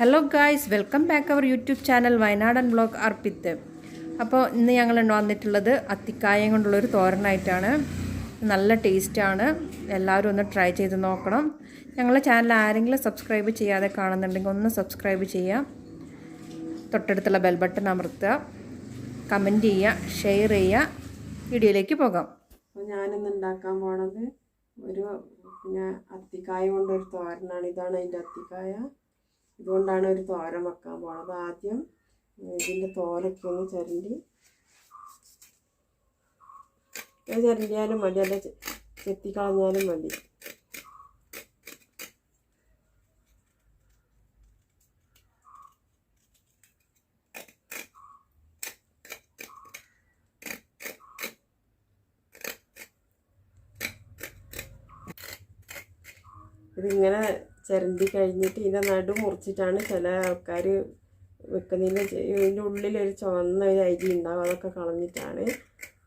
Hello guys, welcome back our YouTube channel Wayanadan blog Arpith. അപ്പോൾ ഇന്ന് ഞങ്ങൾ വന്നിട്ടുള്ളത് അത്തിക്കായം കൊണ്ടുള്ളൊരു തോരനായിട്ടാണ്. നല്ല ടേസ്റ്റാണ്. എല്ലാവരും ഒന്ന് ട്രൈ ചെയ്ത് നോക്കണം. ഞങ്ങളുടെ ചാനൽ ആരെങ്കിലും സബ്സ്ക്രൈബ് ചെയ്യാതെ കാണുന്നുണ്ടെങ്കിൽ ഒന്ന് സബ്സ്ക്രൈബ് ചെയ്യുക. തൊട്ടടുത്തുള്ള ബെൽ ബട്ടൺ അമർത്തുക, കമൻറ്റ് ചെയ്യുക, ഷെയർ ചെയ്യുക. വീഡിയോയിലേക്ക് പോകാം. അപ്പോൾ ഞാനിന്ന് ഉണ്ടാക്കാൻ പോണത് അത്തിക്കായ കൊണ്ടൊരു തോരനാണ്. ഇതാണ് അതിൻ്റെ അത്തിക്കായ. ഇതുകൊണ്ടാണ് ഒരു തോരൻ വെക്കാൻ പോണത്. ആദ്യം ഇതിൻ്റെ തോലൊക്കെ ഒന്ന് ചിരണ്ടിയാലും മതി, അല്ല ചെത്തിക്കളഞ്ഞാലും മതി. ഇതിങ്ങനെ ചിരണ്ടി കഴിഞ്ഞിട്ട് ഇതിൻ്റെ നടു മുറിച്ചിട്ടാണ് ചില ആൾക്കാർ വെക്കുന്നതിന്. ഇതിൻ്റെ ഉള്ളിലൊരു ചുവന്ന ഒരു അരി ഉണ്ടാവും, അതൊക്കെ കളഞ്ഞിട്ടാണ്.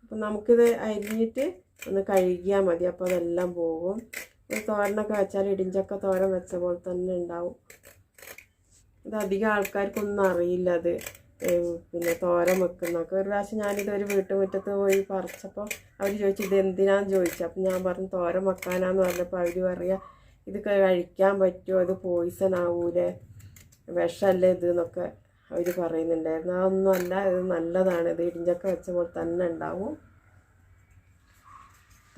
അപ്പം നമുക്കിത് അരിഞ്ഞിട്ട് ഒന്ന് കഴുകിയാൽ മതി, അപ്പോൾ അതെല്ലാം പോകും. തോരനൊക്കെ വെച്ചാൽ ഇടിഞ്ചക്ക തോരൻ വെച്ച പോലെ തന്നെ ഉണ്ടാവും. ഇത് അധികം ആൾക്കാർക്കൊന്നും അറിയില്ല അത് തോരൻ വെക്കുന്നതൊക്കെ. ഒരു പ്രാവശ്യം ഞാനിതൊരു വീട്ടുമുറ്റത്ത് പോയി പറിച്ചപ്പോൾ അവർ ചോദിച്ചു ഇത് എന്തിനാന്ന് ചോദിച്ചു. അപ്പം ഞാൻ പറഞ്ഞു തോരൻ വെക്കാനാന്ന് പറഞ്ഞപ്പോൾ അവർ പറയുക ഇത് കഴിക്കാൻ പറ്റുമോ, ഇത് പോയിസൺ ആവൂലേ, വിഷമല്ലേ ഇത് എന്നൊക്കെ അവർ പറയുന്നുണ്ടായിരുന്നു. അതൊന്നും അല്ല, ഇത് നല്ലതാണ്. ഇത് ഇടിഞ്ചക്ക വെച്ച പോലെ തന്നെ ഉണ്ടാവും.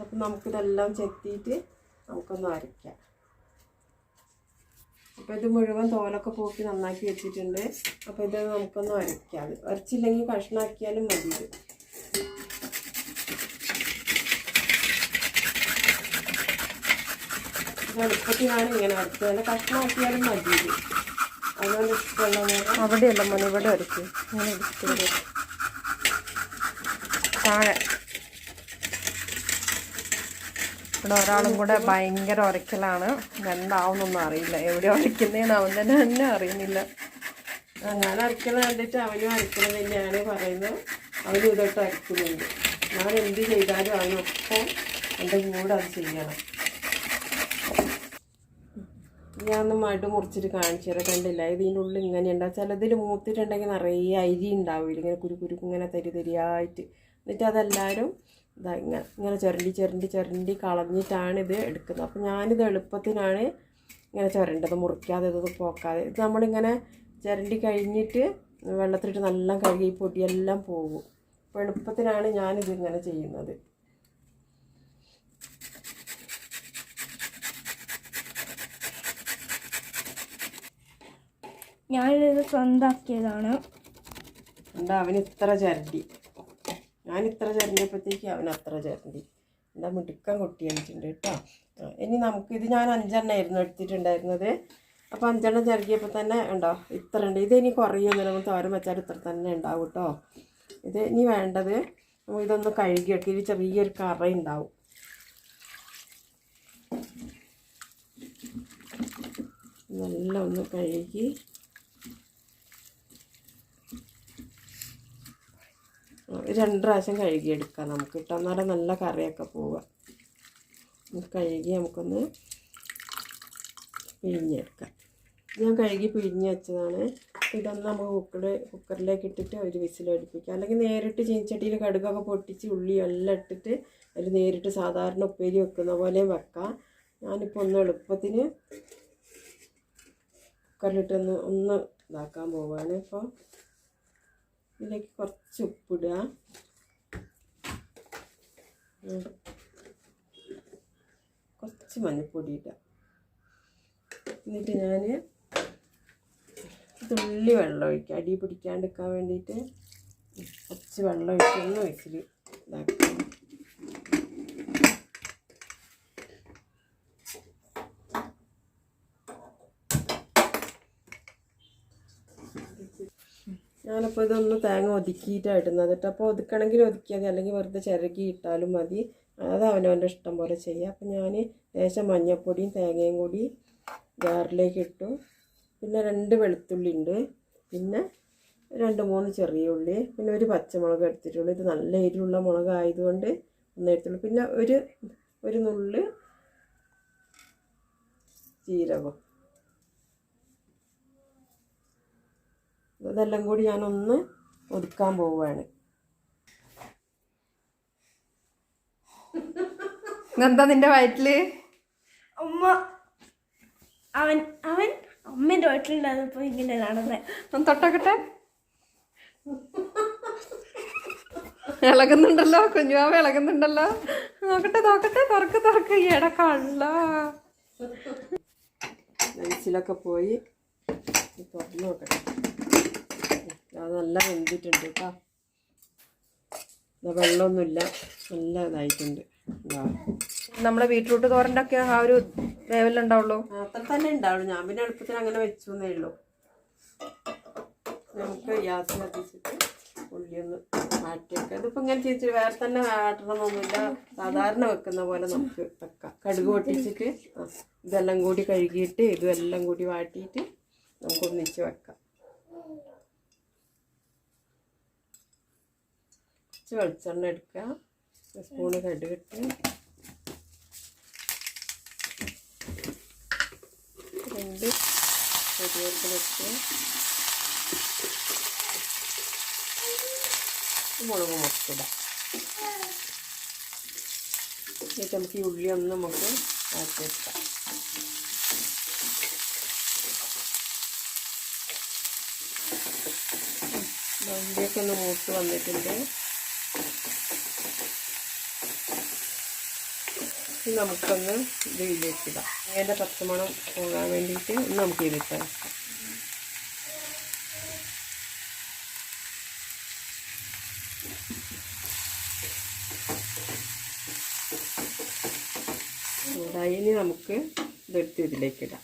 അപ്പം നമുക്കിതെല്ലാം ചെത്തിയിട്ട് നമുക്കൊന്ന് അരയ്ക്കാം. അപ്പോൾ ഇത് മുഴുവൻ തോലൊക്കെ പോക്കി നന്നാക്കി വെച്ചിട്ടുണ്ട്. അപ്പോൾ ഇത് നമുക്കൊന്ന് അരയ്ക്കാം. അത് അരച്ചില്ലെങ്കിൽ കഷ്ണാക്കിയാലും മതി. എളുപ്പത്തിനാണ് ഇങ്ങനെ അരച്ചത്, അല്ല കഷ്ണമാക്കിയാലും മതി. അതുകൊണ്ട് ഇഷ്ടമുള്ള അവിടെയല്ല മോനെ, ഇവിടെ അരയ്ക്കും. ഇങ്ങനെ എടുക്കുന്നത് താഴെ. ഇവിടെ ഒരാളും കൂടെ ഭയങ്കര ഉരയ്ക്കലാണ്. എന്താവുന്നൊന്നും അറിയില്ല, എവിടെ ഉരയ്ക്കുന്നതെന്ന് അവൻ തന്നെ അറിയുന്നില്ല. ഞാൻ അരയ്ക്കുന്നത് കണ്ടിട്ട് അവനും അരയ്ക്കുന്നത് തന്നെയാണ് പറയുന്നത്. അവനും ഇതൊട്ട് അരയ്ക്കുന്നുണ്ട്. ഞാൻ എന്ത് ചെയ്താലും അവനൊപ്പം എൻ്റെ കൂടെ അത് ചെയ്യണം. ഞാനൊന്ന് മടു മുറിച്ചിട്ട് കാണിച്ചു തരാം. കണ്ടില്ല, ഇതിൻ്റെ ഉള്ളിൽ ഇങ്ങനെ ഉണ്ടാവും. ചിലതിൽ മൂത്തിട്ടുണ്ടെങ്കിൽ നിറയെ അരി ഉണ്ടാവില്ല, ഇങ്ങനെ കുരുക്കുരുക്ക് ഇങ്ങനെ തരിയായിട്ട്. എന്നിട്ട് അതെല്ലാവരും ഇതാ ഇങ്ങനെ ചുരണ്ടി കളഞ്ഞിട്ടാണ് ഇത് എടുക്കുന്നത്. അപ്പോൾ ഞാനിത് എളുപ്പത്തിനാണ് ഇങ്ങനെ ചുരണ്ടത്, മുറിക്കാതെ ഇത് പോക്കാതെ. ഇത് നമ്മളിങ്ങനെ ചുരണ്ടി കഴിഞ്ഞിട്ട് വെള്ളത്തിലിട്ട് നല്ല കഴുകി പൊടിയെല്ലാം പോകും. അപ്പോൾ എളുപ്പത്തിനാണ് ഞാനിത് ഇങ്ങനെ ചെയ്യുന്നത്. ഞാനിത് സ്വന്തമാക്കിയതാണ്. എന്താ അവന് ഇത്ര ചരണ്ടി, ഞാൻ ഇത്ര ചരണ്ടിയപ്പോഴത്തേക്ക് അവൻ അത്ര ചരണ്ടി. എന്താ മിടുക്കം കൊട്ടി അടിച്ചിട്ടുണ്ട് കേട്ടോ. ഇനി നമുക്കിത് ഞാൻ 5 എണ്ണമായിരുന്നു എടുത്തിട്ടുണ്ടായിരുന്നത്. അപ്പോൾ 5 എണ്ണം ചിരകിയപ്പോൾ തന്നെ ഉണ്ടോ ഇത്ര ഉണ്ട്. ഇത് ഇനി കുറയൊന്നും നമ്മൾ തോരൻ വെച്ചാൽ ഇത്ര തന്നെ ഉണ്ടാവും കേട്ടോ. ഇത് ഇനി വേണ്ടത് ഇതൊന്ന് കഴുകിയെടുക്കുക. ഇത് ചെറിയൊരു കറ ഉണ്ടാവും. നല്ല ഒന്ന് കഴുകി രണ്ട് പ്രാവശ്യം കഴുകിയെടുക്കാം നമുക്ക് കേട്ടോ. എന്നാലും നല്ല കറിയൊക്കെ പോവുക. കഴുകി നമുക്കൊന്ന് പിഴിഞ്ഞെടുക്കാം. ഞാൻ കഴുകി പിഴിഞ്ഞ് വെച്ചതാണ്. ഇതൊന്ന് നമുക്ക് കുക്കറിലേക്ക് ഇട്ടിട്ട് ഒരു വിസിലടുപ്പിക്കാം. അല്ലെങ്കിൽ നേരിട്ട് ചീനച്ചട്ടിയിൽ കടുകൊക്കെ പൊട്ടിച്ച് ഉള്ളി എല്ലാം ഇട്ടിട്ട് അതിൽ നേരിട്ട് സാധാരണ ഉപ്പേരി വെക്കുന്ന പോലെ വെക്കാം. ഞാനിപ്പോൾ ഒന്ന് എളുപ്പത്തിന് കുക്കറിലിട്ട് ഒന്ന് ഇതാക്കാൻ പോവുകയാണ്. ഇപ്പോൾ ഇതിലേക്ക് കുറച്ച് ഉപ്പിടുക, കുറച്ച് മഞ്ഞൾപ്പൊടി ഇടുക. എന്നിട്ട് ഞാൻ തുള്ളി വെള്ളം ഒഴിക്കുക, അടി പിടിക്കാണ്ടിരിക്കാൻ വേണ്ടിയിട്ട് കുറച്ച് വെള്ളം ഒഴിച്ചൊന്ന് വിസിൽ ഇതാക്കുക. ഞാനിപ്പോൾ ഇതൊന്ന് തേങ്ങ ഒതുക്കിയിട്ടാണ് ഇടുന്നത് കേട്ടോ. അപ്പോൾ ഒതുക്കണമെങ്കിൽ ഒതുക്കിയാൽ മതി, അല്ലെങ്കിൽ വെറുതെ ചിരകി ഇട്ടാലും മതി. അത് അവനവൻ്റെ ഇഷ്ടം പോലെ ചെയ്യാം. അപ്പോൾ ഞാൻ ലേശം മഞ്ഞൾപ്പൊടിയും തേങ്ങയും കൂടി ജാറിലേക്ക് ഇട്ടു. പിന്നെ 2 വെളുത്തുള്ളി ഉണ്ട്, പിന്നെ 2-3 ചെറിയ ഉള്ളി, പിന്നെ ഒരു പച്ചമുളക് എടുത്തിട്ടുള്ളൂ. ഇത് നല്ല എരിവുള്ള മുളകായതുകൊണ്ട് ഒന്ന് എടുത്തുള്ളൂ. പിന്നെ ഒരു നുള്ള് ജീരകം. ഇതെല്ലാം കൂടി ഞാനൊന്ന് ഒതുക്കാൻ പോവുകയാണ്. എന്താ നിന്റെ വയറ്റില്? അമ്മ അവൻ അവൻ അമ്മേൻ്റെ വീട്ടിലുണ്ടായിരുന്നപ്പോൾ ഇങ്ങനെ നടന്നത്. തൊട്ടക്കട്ടെ. ഇളകുന്നുണ്ടല്ലോ, കുഞ്ഞുമാവ ഇളകുന്നുണ്ടല്ലോ. നോക്കട്ടെ നോക്കട്ടെ, തുറക്ക് എട കള്ള. നെയ്സിലൊക്കെ പോയി തുറന്ന് നോക്കട്ടെ. അത് നല്ല വെന്തിട്ടുണ്ട് കേട്ടോ. വെള്ളമൊന്നുമില്ല, നല്ല ഇതായിട്ടുണ്ട്. നമ്മളെ ബീട്രൂട്ട് തോരൻ്റെ ഒക്കെ ആ ഒരു വേവലുണ്ടാവുള്ളൂ. അത്ര തന്നെ ഉണ്ടാവുള്ളൂ. ഞാൻ പിന്നെ എളുപ്പത്തിന് അങ്ങനെ വെച്ചു എന്നേ ഉള്ളൂ. നമുക്ക് ഗ്യാസ് കത്തിച്ചിട്ട് ഉള്ളിയൊന്ന് മാറ്റിയൊക്കെ. ഇതിപ്പോൾ ഇങ്ങനെ ചെയ്തിട്ട് വേറെ തന്നെ ആട്ടണമെന്നൊന്നുമില്ല. സാധാരണ വെക്കുന്ന പോലെ നമുക്ക് വെക്കാം. കടുക് പൊട്ടിച്ചിട്ട് ഇതെല്ലാം കൂടി കഴുകിയിട്ട് ഇതെല്ലാം കൂടി വാട്ടിയിട്ട് നമുക്ക് ഒന്നിച്ച് വെക്കാം. കുറച്ച് വെളിച്ചെണ്ണ എടുക്കുക, സ്പൂണ് കടുകിട്ട്, 2 കരിവേപ്പില ഇട്ട്, മുളക് മുറിച്ചിടാം. എന്നിട്ട് നമുക്ക് ഈ ഉള്ളി ഒന്ന് നമുക്ക് മാറ്റി വെക്കാം. ഉള്ളിയൊക്കെ ഒന്ന് മൂത്ത് വന്നിട്ടുണ്ട്. നമുക്കൊന്ന് ഇത് ഇതിലേക്കിടാം. അതിൻ്റെ പച്ചമണം പോകാൻ വേണ്ടിയിട്ട് നമുക്ക് ഇതിട്ട് വെക്കാം. ഇനി നമുക്ക് ഇതെടുത്ത് ഇതിലേക്കിടാം.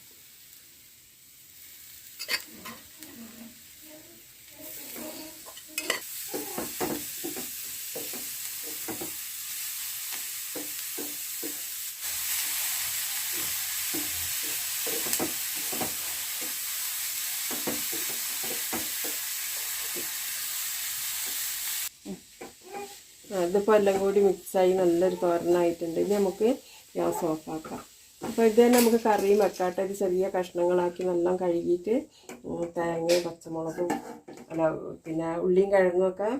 ഇതിപ്പോൾ എല്ലാം കൂടി മിക്സായി നല്ലൊരു തോരനായിട്ടുണ്ട്. ഇനി നമുക്ക് ഗ്യാസ് ഓഫാക്കാം. അപ്പോൾ ഇത് തന്നെ നമുക്ക് കറിയും വെക്കാട്ടെ. ഇത് ചെറിയ കഷ്ണങ്ങളാക്കി നല്ല കഴുകിയിട്ട് തേങ്ങയും പച്ചമുളകും പിന്നെ ഉള്ളിയും കിഴങ്ങുമൊക്കെ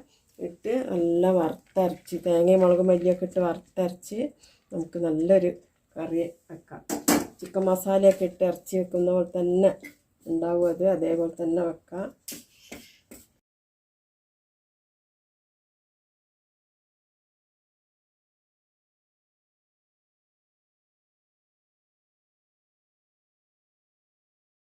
ഇട്ട് നല്ല വറുത്തരച്ച്, തേങ്ങയും മുളകും മല്ലിയൊക്കെ ഇട്ട് വറുത്തരച്ച് നമുക്ക് നല്ലൊരു കറി വെക്കാം. ചിക്കൻ മസാലയൊക്കെ ഇട്ട് ഇറച്ചി വെക്കുന്ന പോലെ തന്നെ ഉണ്ടാവും. അതേപോലെ തന്നെ വെക്കാം.